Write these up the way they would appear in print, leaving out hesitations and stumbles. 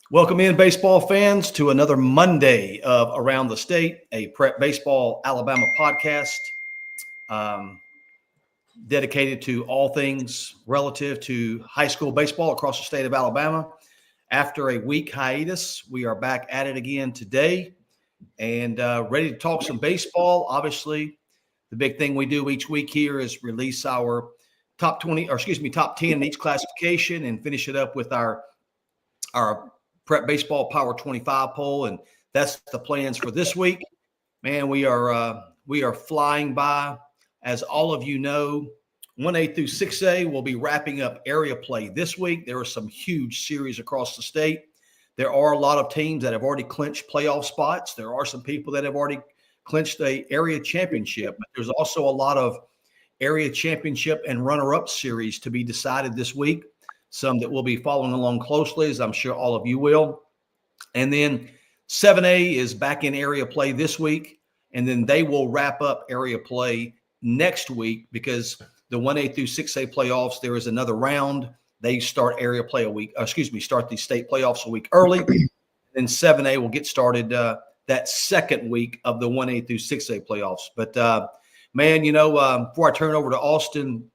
Welcome in, baseball fans, to another Monday of Around the State, a Prep Baseball Alabama podcast um, dedicated to all things relative to high school baseball across the state of Alabama. After a week hiatus, we are back at it again today and ready to talk some baseball. Obviously, the big thing we do each week here is release our top 10 in each classification and finish it up with our Prep Baseball Power 25 poll, and that's the plans for this week. Man, we are flying by. As all of you know, 1A through 6A will be wrapping up area play this week. There are some huge series across the state. There are a lot of teams that have already clinched playoff spots. There are some people that have already clinched a area championship. But there's also a lot of area championship and runner-up series to be decided this week. Some that we'll be following along closely, as I'm sure all of you will. And then 7A is back in area play this week, and then they will wrap up area play next week because the 1A through 6A playoffs, there is another round. They start area play start the state playoffs a week early. Then 7A will get started that second week of the 1A through 6A playoffs. But, man, before I turn it over to Austin,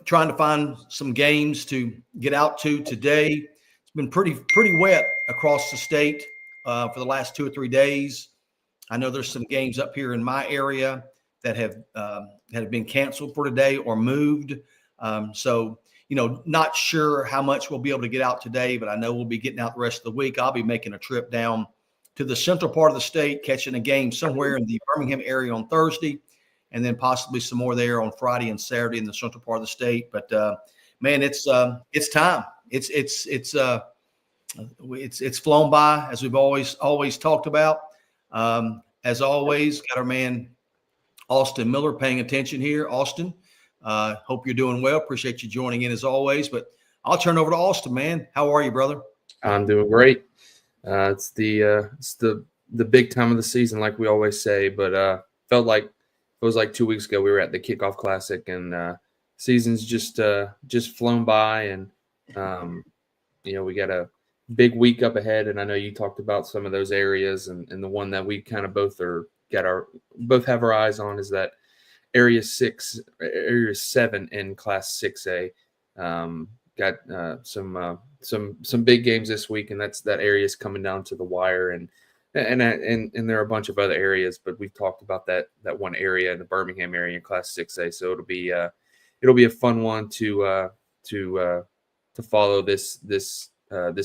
trying to find some games to get out to today. It's been pretty wet across the state for the last 2 or 3 days. I know there's some games up here in my area that have been canceled for today or moved. So, not sure how much we'll be able to get out today, but I know we'll be getting out the rest of the week. I'll be making a trip down to the central part of the state, catching a game somewhere in the Birmingham area on Thursday, and then possibly some more there on Friday and Saturday in the central part of the state. But man, it's time. It's flown by, as we've always talked about. As always, got our man Austin Miller paying attention here. Austin, hope you're doing well. Appreciate you joining in as always. But I'll turn over to Austin, man. How are you, brother? I'm doing great. It's the big time of the season, like we always say. But felt like it was like 2 weeks ago we were at the Kickoff Classic, and season's just flown by, and we got a big week up ahead. And I know you talked about some of those areas, and the one that we kind of both have our eyes on is that area 7 in Class 6A. Got some big games this week, and that area is coming down to the wire, and there are a bunch of other areas, but we've talked about that one area in the Birmingham area in Class 6A. So it'll be a fun one to follow this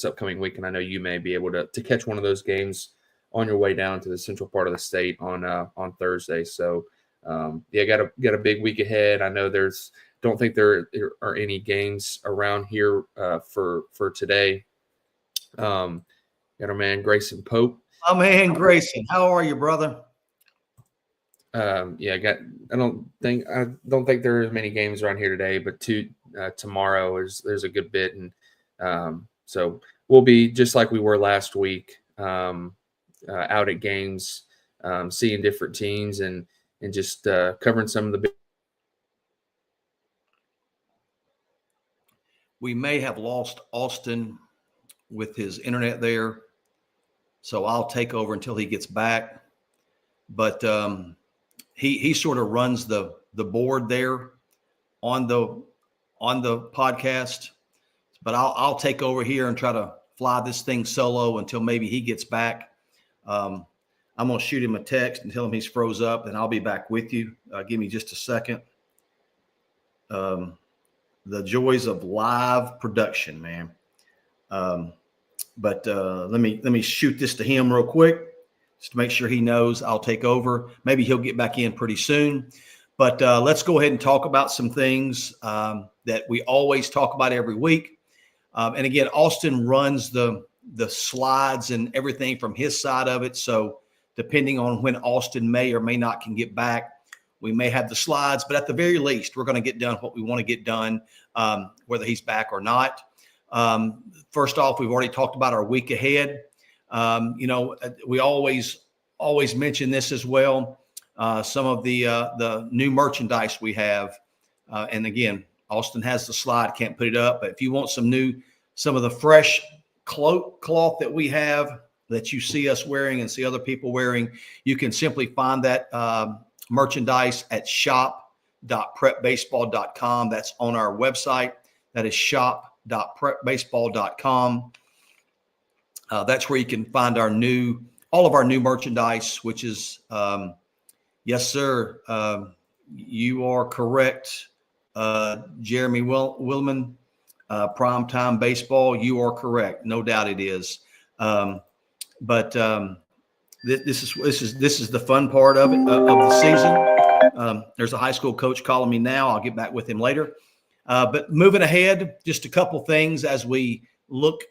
upcoming week. And I know you may be able to catch one of those games on your way down to the central part of the state on Thursday. So got a big week ahead. I know don't think there are any games around here for today. Got our man Grayson Pope. My man Grayson, how are you, brother? I don't think there are many games around here today, but tomorrow there's a good bit, and so we'll be just like we were last week, out at games, seeing different teams, and just covering some of the big. We may have lost Austin with his internet there, so I'll take over until he gets back. But he sort of runs the board there on the podcast. But I'll take over here and try to fly this thing solo until maybe he gets back. I'm gonna shoot him a text and tell him he's froze up, and I'll be back with you. Give me just a second. The joys of live production, man. But let me shoot this to him real quick just to make sure he knows I'll take over. Maybe he'll get back in pretty soon. But let's go ahead and talk about some things that we always talk about every week. And again, Austin runs the slides and everything from his side of it. So depending on when Austin may or may not can get back, we may have the slides. But at the very least, we're going to get done what we want to get done, whether he's back or not. First off, we've already talked about our week ahead. We always mention this as well. Some of the new merchandise we have. And again, Austin has the slide, can't put it up, but if you want some new some of the fresh cloth that we have that you see us wearing and see other people wearing. You can simply find that merchandise at shop.prepbaseball.com. That's on our website. That is shop.prepbaseball.com. That's where you can find all of our new merchandise, which is, yes, sir. You are correct. Jeremy Willman, Primetime Baseball. You are correct. No doubt it is. But this is the fun part of it, of the season. There's a high school coach calling me now. I'll get back with him later. But moving ahead, just a couple things as we look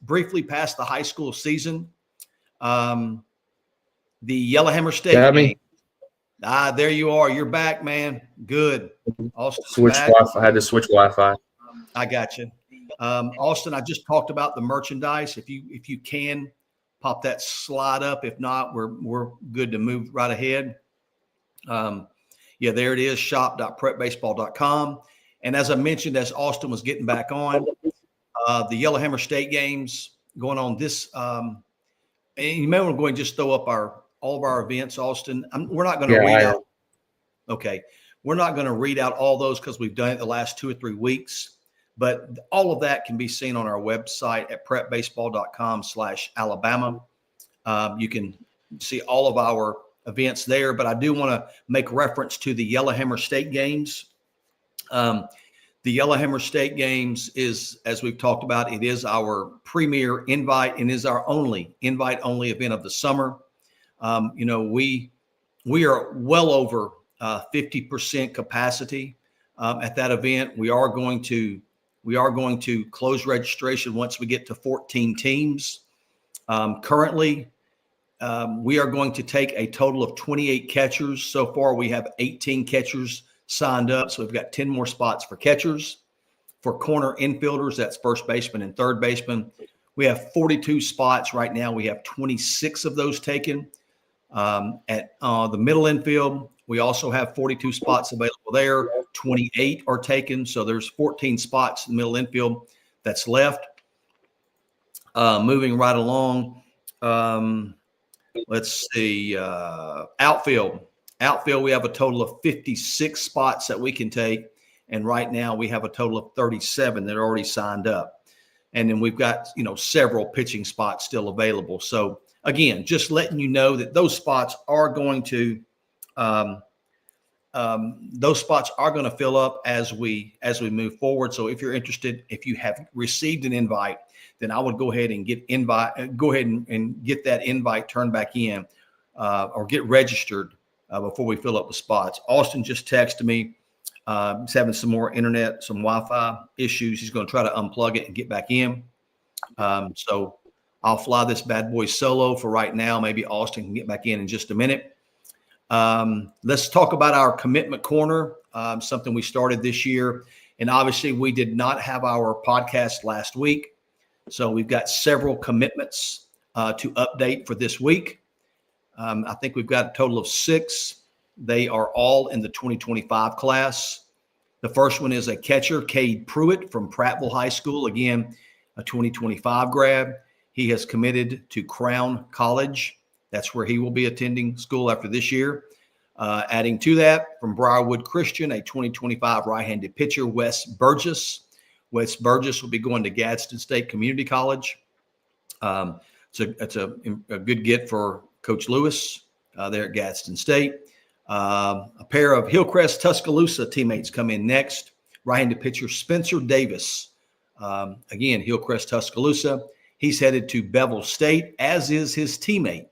briefly past the high school season. The Yellowhammer State game. There you are. You're back, man. Good. Austin, I had to switch Wi-Fi. I got you. Austin, I just talked about the merchandise. If you can pop that slide up. If not, we're good to move right ahead. There it is, shop.prepbaseball.com. And as I mentioned, as Austin was getting back on, the Yellowhammer State games going on this. And you may want to go and just throw up all of our events, Austin. We're not going to read out. Okay. We're not going to read out all those because we've done it the last 2 or 3 weeks. But all of that can be seen on our website at prepbaseball.com/Alabama. You can see all of our events there, but I do want to make reference to the Yellowhammer State games. The Yellowhammer State games is, as we've talked about, it is our premier invite and is our only invite-only event of the summer. We are well over 50% capacity at that event. We are going to close registration once we get to 14 teams. Currently, we are going to take a total of 28 catchers. So far, we have 18 catchers signed up. So we've got 10 more spots for catchers. For corner infielders, that's first baseman and third baseman. We have 42 spots right now. We have 26 of those taken. At the middle infield, we also have 42 spots available there. 28 are taken. So there's 14 spots in the middle infield that's left. Moving right along. Let's see. Outfield, we have a total of 56 spots that we can take. And right now we have a total of 37 that are already signed up. And then we've got, several pitching spots still available. So again, just letting you know that those spots are going to fill up as we move forward. So if you're interested, if you have received an invite, then I would go ahead and get that invite turned back in or get registered before we fill up the spots. Austin just texted me. He's having some more internet, some Wi-Fi issues. He's going to try to unplug it and get back in. So I'll fly this bad boy solo for right now. Maybe Austin can get back in just a minute. Let's talk about our commitment corner, something we started this year. And obviously we did not have our podcast last week. So we've got several commitments to update for this week. I think we've got a total of 6. They are all in the 2025 class. The first one is a catcher, Cade Pruitt from Prattville High School. Again, a 2025 grad. He has committed to Crown College. That's where he will be attending school after this year. Adding to that, from Briarwood Christian, a 2025 right-handed pitcher, Wes Burgess. Wes Burgess will be going to Gadsden State Community College. It's a good get for Coach Lewis there at Gadsden State. A pair of Hillcrest Tuscaloosa teammates come in next. Right-handed pitcher Spencer Davis. Again, Hillcrest Tuscaloosa. He's headed to Bevel State, as is his teammate.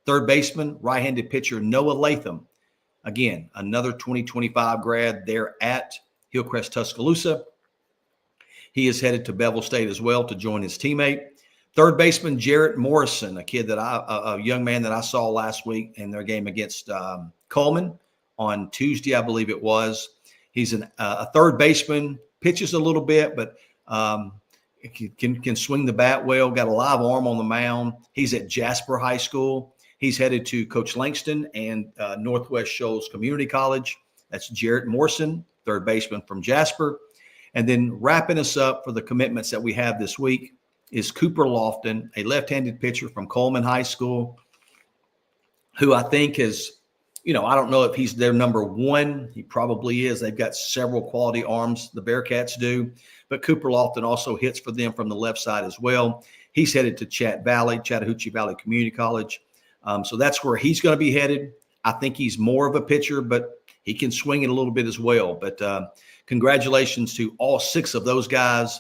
Third baseman, right-handed pitcher Noah Latham. Again, another 2025 grad there at Hillcrest Tuscaloosa. He is headed to Bevel State as well to join his teammate. Third baseman Jarrett Morrison, a young man that I saw last week in their game against Coleman on Tuesday, I believe it was. He's a third baseman, pitches a little bit, but can swing the bat well, got a live arm on the mound. He's at Jasper High School. He's headed to Coach Langston and Northwest Shoals Community College. That's Jarrett Morrison, third baseman from Jasper. And then wrapping us up for the commitments that we have this week is Cooper Lofton, a left-handed pitcher from Coleman High School, who I think is, I don't know if he's their number one. He probably is. They've got several quality arms, the Bearcats do. But Cooper Lofton also hits for them from the left side as well. He's headed to Chattahoochee Valley Community College. So that's where he's going to be headed. I think he's more of a pitcher, but he can swing it a little bit as well. But congratulations to all 6 of those guys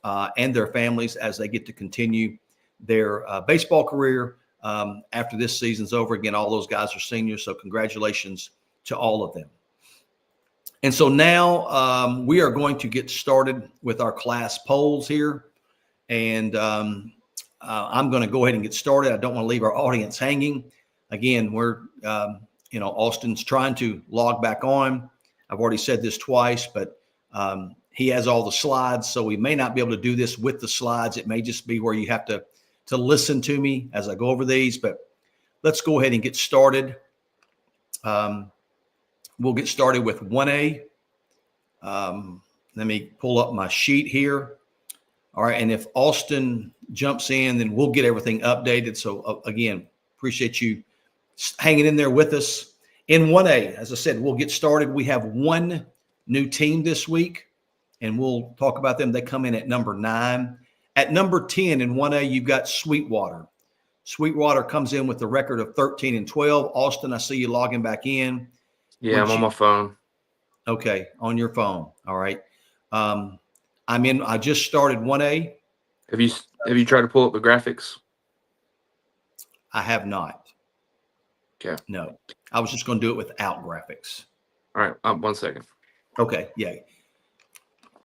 and their families as they get to continue their baseball career after this season's over. Again, all those guys are seniors, so congratulations to all of them. And so now we are going to get started with our class polls here. And I'm going to go ahead and get started. I don't want to leave our audience hanging. Again, we're, Austin's trying to log back on. I've already said this twice, but he has all the slides, so we may not be able to do this with the slides. It may just be where you have to listen to me as I go over these, but let's go ahead and get started. We'll get started with 1A. Let me pull up my sheet here. All right, and if Austin jumps in, then we'll get everything updated. So again, appreciate you hanging in there with us. In 1A, as I said, we'll get started. We have one new team this week, and we'll talk about them. They come in at number 9. At number 10 in 1A, you've got Sweetwater. Sweetwater comes in with a record of 13-12. Austin, I see you logging back in. Yeah, I'm on my phone. Okay, on your phone. All right. I just started 1A. Have you tried to pull up the graphics? I have not. Okay. No, I was just going to do it without graphics. All right. 1 second. Okay. Yeah.